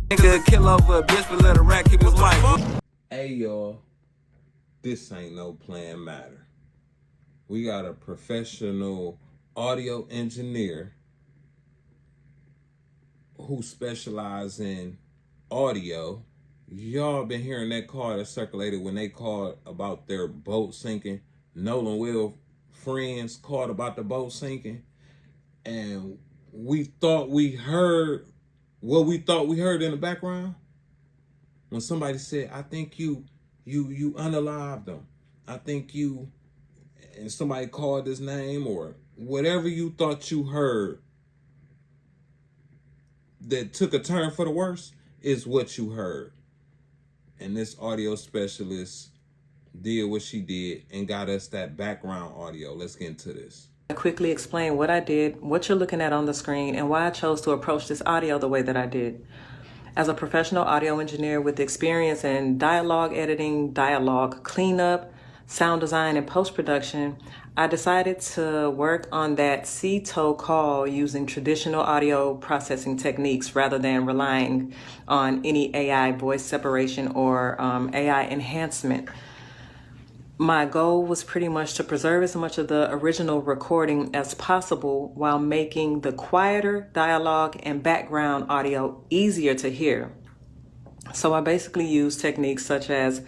Nigga kill over a bitch, but let a rat keep his wife. Hey y'all, this ain't no playing matter. We got a professional audio engineer who specializes in audio. Y'all been hearing that call that circulated when they called about their boat sinking. Nolan Wells friends called about the boat sinking, and we thought we heard what we thought we heard in the background when somebody said, "I think you unalived them. I think you," and somebody called his name or whatever you thought you heard that took a turn for the worse is what you heard. And this audio specialist did what she did and got us that background audio. Let's get into this. I quickly explain what I did, what you're looking at on the screen, and why I chose to approach this audio the way that I did. As a professional audio engineer with experience in dialogue editing, dialogue cleanup, sound design, and post-production, I decided to work on that C-toe call using traditional audio processing techniques rather than relying on any AI voice separation or AI enhancement. My goal was pretty much to preserve as much of the original recording as possible while making the quieter dialogue and background audio easier to hear. So I basically used techniques such as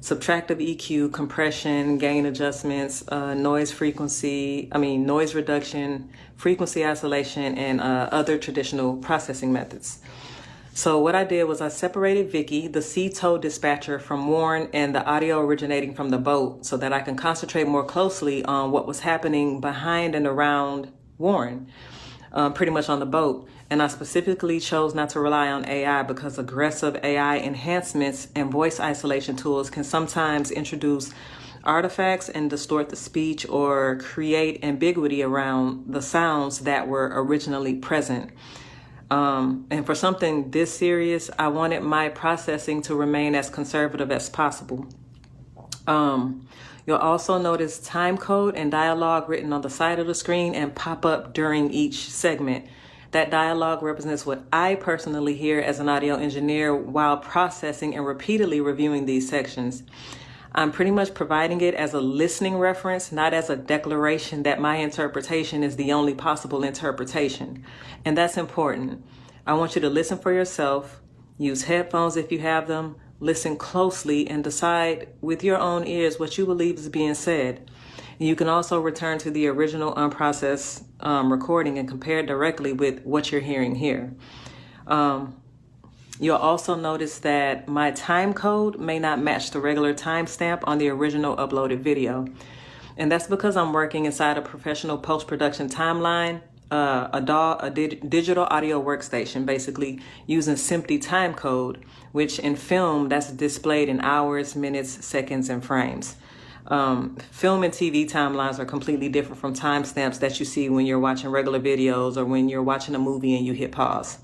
subtractive EQ, compression, gain adjustments, noise reduction, frequency isolation, and other traditional processing methods. So what I did was I separated Vicky, the C-toe dispatcher, from Warren and the audio originating from the boat so that I can concentrate more closely on what was happening behind and around Warren, pretty much on the boat. And I specifically chose not to rely on AI because aggressive AI enhancements and voice isolation tools can sometimes introduce artifacts and distort the speech or create ambiguity around the sounds that were originally present. And for something this serious, I wanted my processing to remain as conservative as possible. You'll also notice time code and dialogue written on the side of the screen and pop up during each segment. That dialogue represents what I personally hear as an audio engineer while processing and repeatedly reviewing these sections. I'm pretty much providing it as a listening reference, not as a declaration that my interpretation is the only possible interpretation. And that's important. I want you to listen for yourself, use headphones if you have them, listen closely, and decide with your own ears what you believe is being said. You can also return to the original unprocessed recording and compare directly with what you're hearing here. You'll also notice that my time code may not match the regular timestamp on the original uploaded video. And that's because I'm working inside a professional post-production timeline, a digital audio workstation, basically using SMPTE time code, which in film, that's displayed in hours, minutes, seconds, and frames. Film and TV timelines are completely different from timestamps that you see when you're watching regular videos or when you're watching a movie and you hit pause.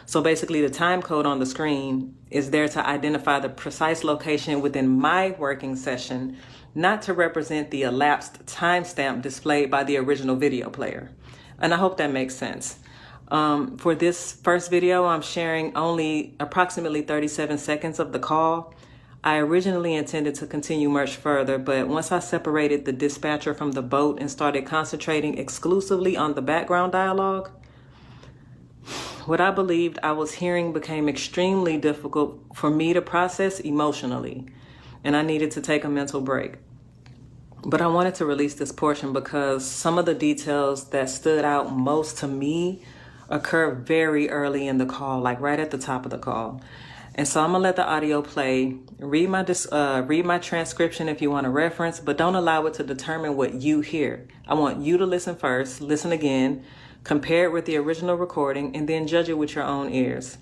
So basically the time code on the screen is there to identify the precise location within my working session, not to represent the elapsed timestamp displayed by the original video player. And I hope that makes sense. For this first video, I'm sharing only approximately 37 seconds of the call. I originally intended to continue much further, but once I separated the dispatcher from the boat and started concentrating exclusively on the background dialogue, what I believed I was hearing became extremely difficult for me to process emotionally, and I needed to take a mental break. But I wanted to release this portion because some of the details that stood out most to me occur very early in the call, like right at the top of the call. And so I'm gonna let the audio play. Read my transcription if you want a reference, but don't allow it to determine what you hear. I want you to listen first, listen again, compare it with the original recording, and then judge it with your own ears.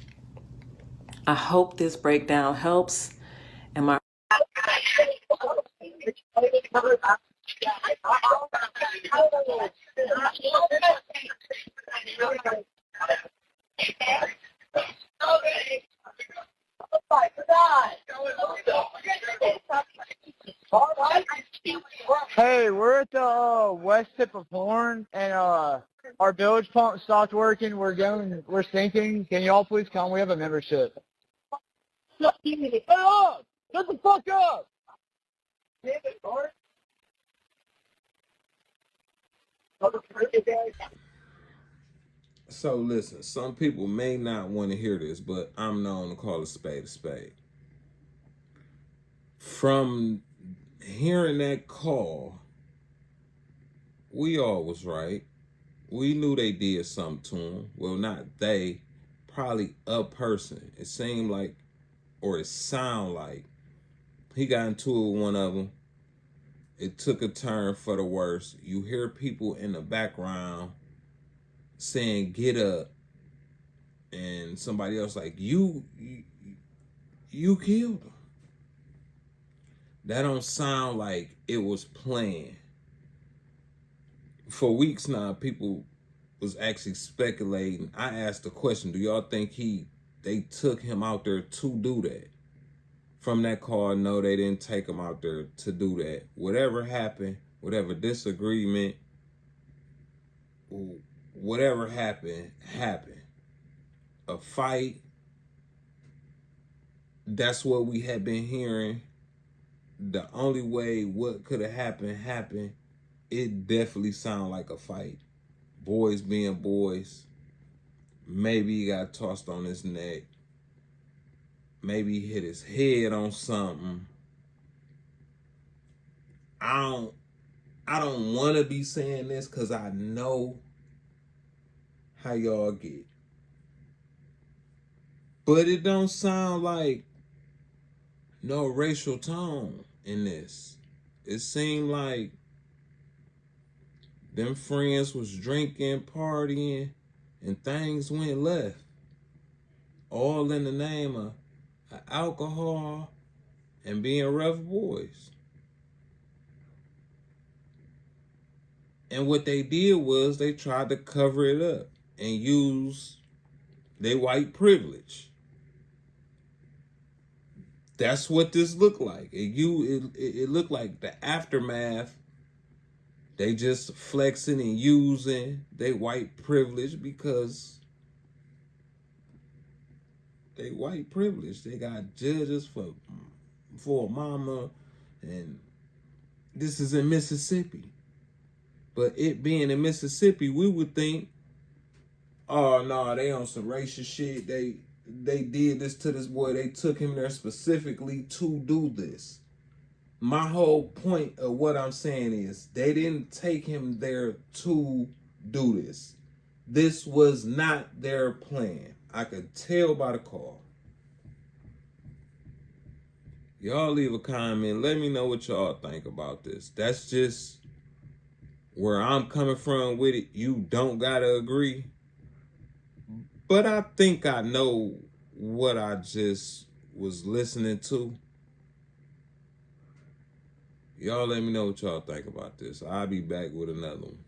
I hope this breakdown helps. And my Hey, we're at the west tip of Horn, and our bilge pump stopped working. We're sinking. Can you all please come? We have a membership. Shut up! Shut the fuck up! Damn it, Bart. So listen, some people may not want to hear this, but I'm known to call a spade a spade. From hearing that call, we all was right. We knew they did something to him. Well, not they, probably a person. It seemed like, or it sounded like, he got into it with one of them. It took a turn for the worse. You hear people in the background saying, "Get up," and somebody else like, you killed him. That don't sound like it was planned. For weeks now, people was actually speculating. I asked the question, do y'all think they took him out there to do that? From that call, no, they didn't take him out there to do that. Whatever happened, whatever disagreement, whatever happened. A fight, that's what we had been hearing. The only way what could have happened. It definitely sounded like a fight. Boys being boys. Maybe he got tossed on his neck. Maybe he hit his head on something. I don't want to be saying this because I know how y'all get. But it don't sound like no racial tone in this. It seemed like them friends was drinking, partying, and things went left. All in the name of alcohol and being rough boys. And what they did was they tried to cover it up and use their white privilege. That's what this looked like. It looked like the aftermath. They just flexing and using their white privilege because they white privilege. They got judges for a mama, and this is in Mississippi. But it being in Mississippi, we would think, oh no, they on some racist shit. They did this to this boy. They took him there specifically to do this. My whole point of what I'm saying is they didn't take him there to do this. This was not their plan. I could tell by the call. Y'all leave a comment. Let me know what y'all think about this. That's just where I'm coming from with it. You don't gotta agree. But I think I know what I just was listening to. Y'all let me know what y'all think about this. I'll be back with another one.